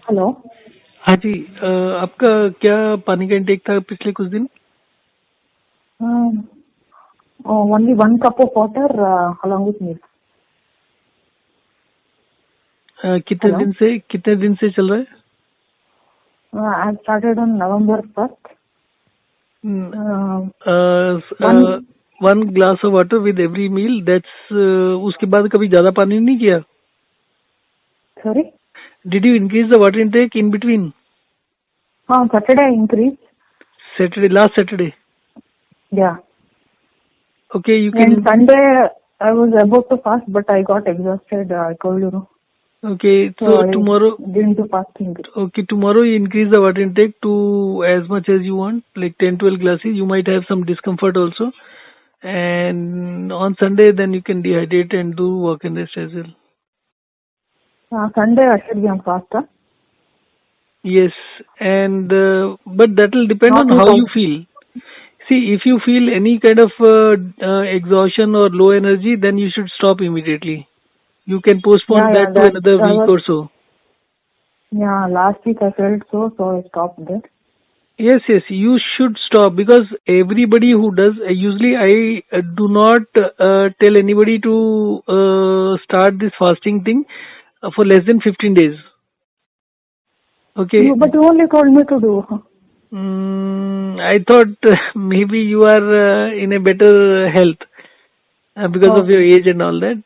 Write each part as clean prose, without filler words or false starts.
Hello. हाँ जी। आपका क्या पानी का इंटेक था पिछले कुछ दिन? Only 1 cup of water along with milk. कितने Hello. दिन से चल रहा है? I started on November 1st. One. One glass of water with every meal, that's उसके बाद कभी ज्यादा पानी नहीं किया? Sorry. Did you increase the water intake in between? Saturday I increased. Last Saturday? Yeah. Okay, you And can. Sunday I was about to fast, but I got exhausted. I told you. No? Okay, So so I tomorrow. didn't do fasting. Okay, tomorrow you increase the water intake to as much as you want, like 10-12 glasses. You might have some discomfort also. And on Sunday, then you can dehydrate and do work and rest as well. Sunday I should be on fast. Yes, and but that will depend Not on how you 2000. feel. See, if you feel any kind of exhaustion or low energy, then you should stop immediately. You can postpone Yeah, that to that another I week was. or so. Yeah, last week I felt so I stopped there. Yes, you should stop because everybody who does, usually I do not tell anybody to start this fasting thing for less than 15 days. Okay. But you only told me to do. I thought maybe you are in a better health because of your Okay. age and all that.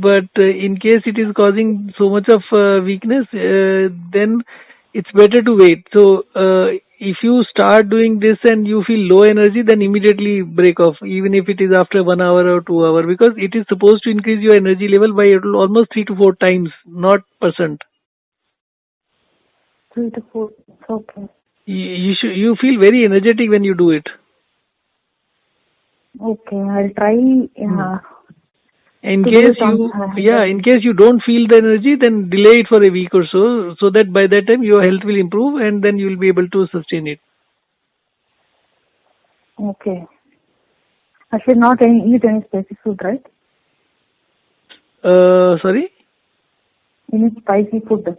But in case it is causing so much of weakness, then it's better to wait. So if you start doing this and you feel low energy, then immediately break off, even if it is after 1 hour or 2 hour, because it is supposed to increase your energy level by almost 3 to 4 times, not percent. 3 to 4. Okay. You feel very energetic when you do it. Okay, I'll try. In To do case it on. in case you don't feel the energy, then delay it for a week or so, so that by that time your health will improve and then you will be able to sustain it. Okay. I should not eat any spicy food, right? Sorry? Any spicy food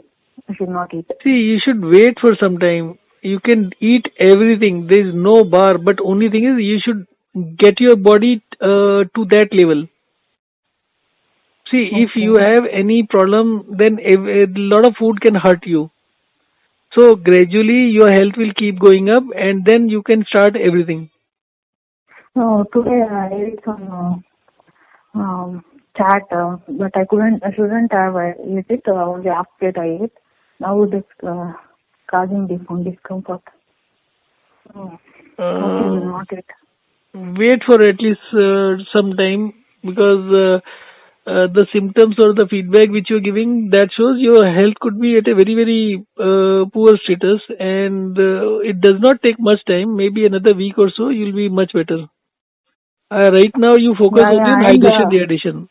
I should not eat. See, you should wait for some time. You can eat everything. There is no bar, but only thing is you should get your body to that level. See, if you Okay. have any problem, then a lot of food can hurt you. So gradually your health will keep going up and then you can start everything. No, today I ate some chat, but I shouldn't have ate it. Only half plate I ate. Now it is causing discomfort. Okay, I will not eat. Wait for at least some time because the symptoms or the feedback which you're giving, that shows your health could be at a very very poor status, and it does not take much time. Maybe another week or so you'll be much better. Right now you focus Yeah, only on and hydration dehydration.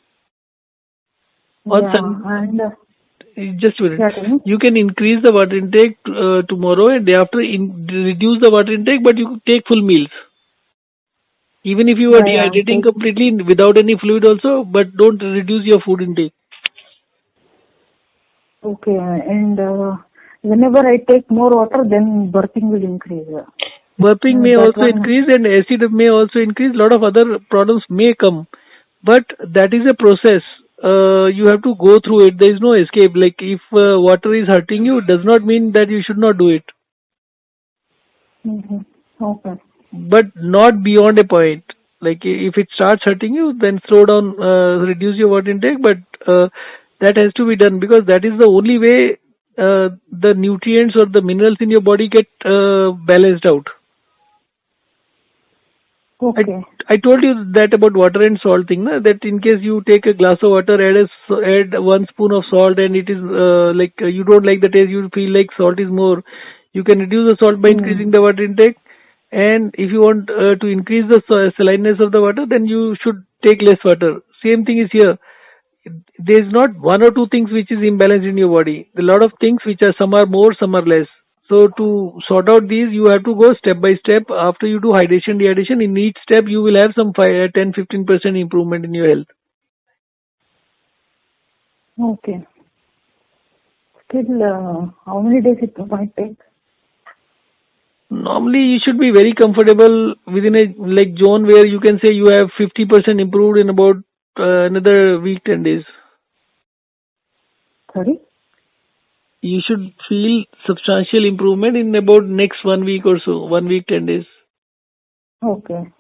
On yeah, sun, and just a minute. yeah, tell me. You can increase the water intake tomorrow and day after reduce the water intake, but you take full meals. Even if you are Yeah, dehydrating completely without any fluid also, but don't reduce your food intake. okay, and whenever I take more water, then birthing will increase. Burping may That also one. increase and acid may also increase. Lot of other problems may come, but that is a process. You have to go through it. There is no escape. Like if water is hurting you, does not mean that you should not do it, Mm-hmm. Okay. but not beyond a point. Like if it starts hurting you, then slow down, reduce your water intake. But that has to be done because that is the only way the nutrients or the minerals in your body get balanced out. Okay. I told you that about water and salt thing, na? That in case you take a glass of water, add 1 spoon of salt, and it is you don't like the taste, you feel like salt is more. You can reduce the salt by increasing the water intake, and if you want to increase the salininess of the water, then you should take less water. Same thing is here. There is not one or two things which is imbalanced in your body. There are a lot of things which are, some are more, some are less. So to sort out these, you have to go step by step. After you do hydration, dehydration, in each step you will have some 10-15% improvement in your health. Okay. Still, how many days it might take? Normally, you should be very comfortable within a like zone where you can say you have 50% improved in about another week, 10 days. Sorry? You should feel substantial improvement in about next 1 week or so, 1 week, 10 days. Okay.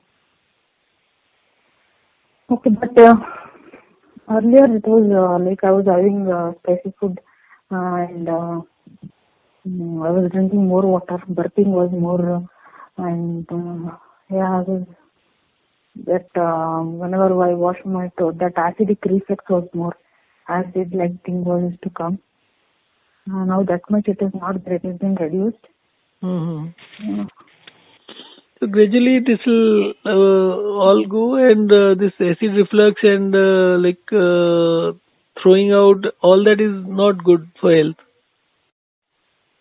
Okay, but earlier it was like I was having spicy food and I was drinking more water, burping was more, and yeah, I was that whenever I wash my throat, that acidic reflex was more, acid like thing was to come. Now that much it is not there, it has been reduced. Mm-hmm. So gradually this will all go, and this acid reflux and throwing out, all that is not good for health.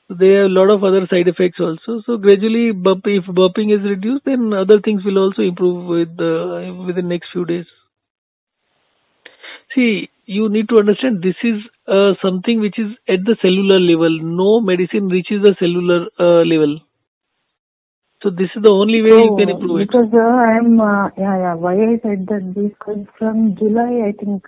So there are a lot of other side effects also. So gradually, if burping is reduced, then other things will also improve within next few days. See, you need to understand this is something which is at the cellular level. No medicine reaches the cellular level. So this is the only way you can improve it. Because I'm why I said that, because from July I think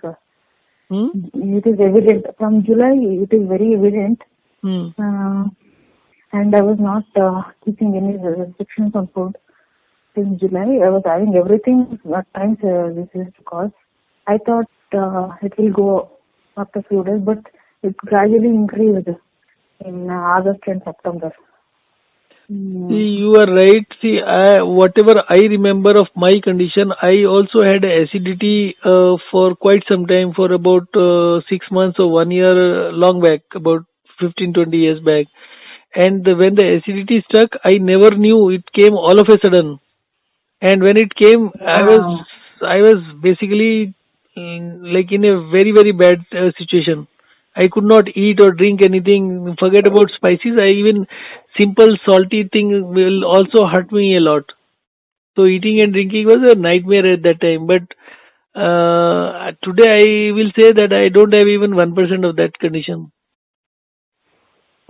it is evident. From July it is very evident. And I was not keeping any restrictions on food since July. I was having everything. At times this is because I thought it will go after few days, but it gradually increased in August and September. See, you are right. See, whatever I remember of my condition, I also had acidity for quite some time, for about 6 months or 1 year, long back, about 15-20 years back. And when the acidity struck, I never knew it came all of a sudden. And when it came, I was basically like in a very, very bad situation. I could not eat or drink anything. Forget about spices. Even simple salty thing will also hurt me a lot. So eating and drinking was a nightmare at that time. But today I will say that I don't have even 1% of that condition.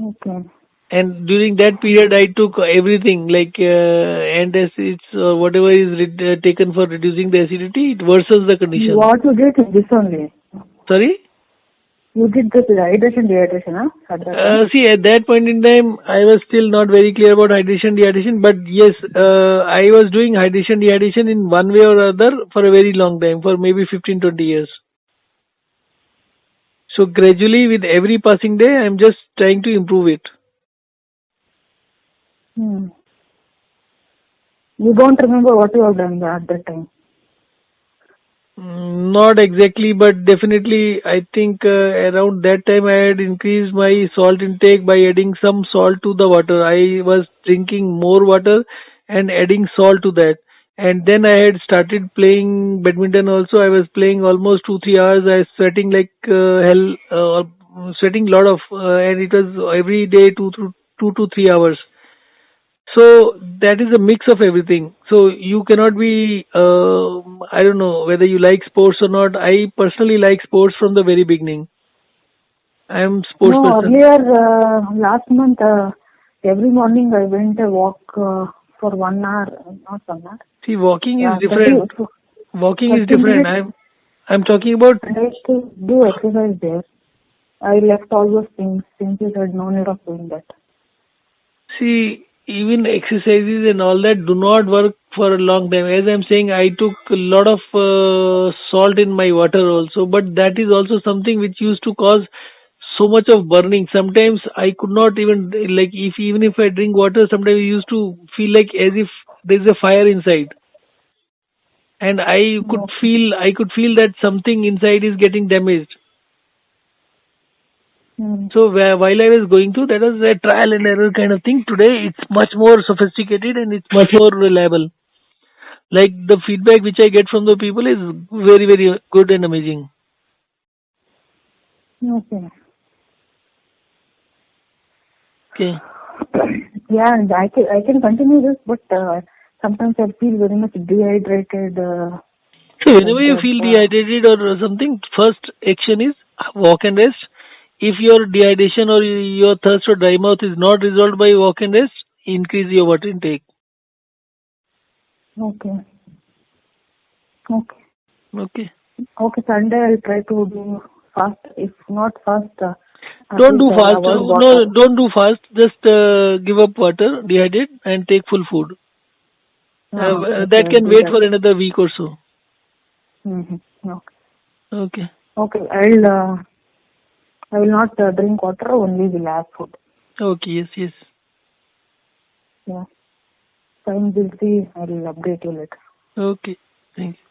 Okay. And during that period, I took everything like antacids or whatever is taken for reducing the acidity. It worsens the condition. What you did is this only. Sorry? You did this hydration, dehydration, huh? See, at that point in time, I was still not very clear about hydration, dehydration. But yes, I was doing hydration, dehydration in one way or other for a very long time, for maybe 15-20 years. So gradually, with every passing day, I'm just trying to improve it. You don't remember what you have done at that time? Not exactly, but definitely I think around that time I had increased my salt intake by adding some salt to the water. I was drinking more water and adding salt to that. And then I had started playing badminton also. I was playing almost 2-3 hours. I was sweating like hell, sweating a lot of, and it was every day 2 to 3 hours. So that is a mix of everything. So you cannot be, I don't know whether you like sports or not. I personally like sports from the very beginning. I am sports person. Earlier, last month, every morning I went a walk for 1 hour, not 1 hour. See, walking is different. Walking is different. I'm talking about. I used to do exercise there. I left all those things since you said no need of doing that. See, even exercises and all that do not work for a long time. As I'm saying, I took a lot of salt in my water also, but that is also something which used to cause so much of burning. Sometimes I could not even, like, even if I drink water, sometimes I used to feel like as if there's a fire inside. And I could feel that something inside is getting damaged. So while I was going through, that was a trial and error kind of thing. Today, it's much more sophisticated and it's much more reliable. Like the feedback which I get from the people is very, very good and amazing. Okay. Yeah, and I can continue this, but sometimes I feel very much dehydrated. So whenever you feel dehydrated or something, first action is walk and rest. If your dehydration or your thirst or dry mouth is not resolved by walk and rest, increase your water intake. Okay. Okay. Okay. Okay, Sunday I'll try to do fast. If not fast, at Don't least do I'll fast. avoid No, water. don't do fast. Just give up water, dehydrate, and take full food. Okay, That I'll can do wait that. for another week or so. Mm-hmm. Okay. Okay. Okay, I will not drink water. Only will have food. Okay. Yes. Yes. Yeah. Fine. We'll see. I will update you later. Okay. Thank you.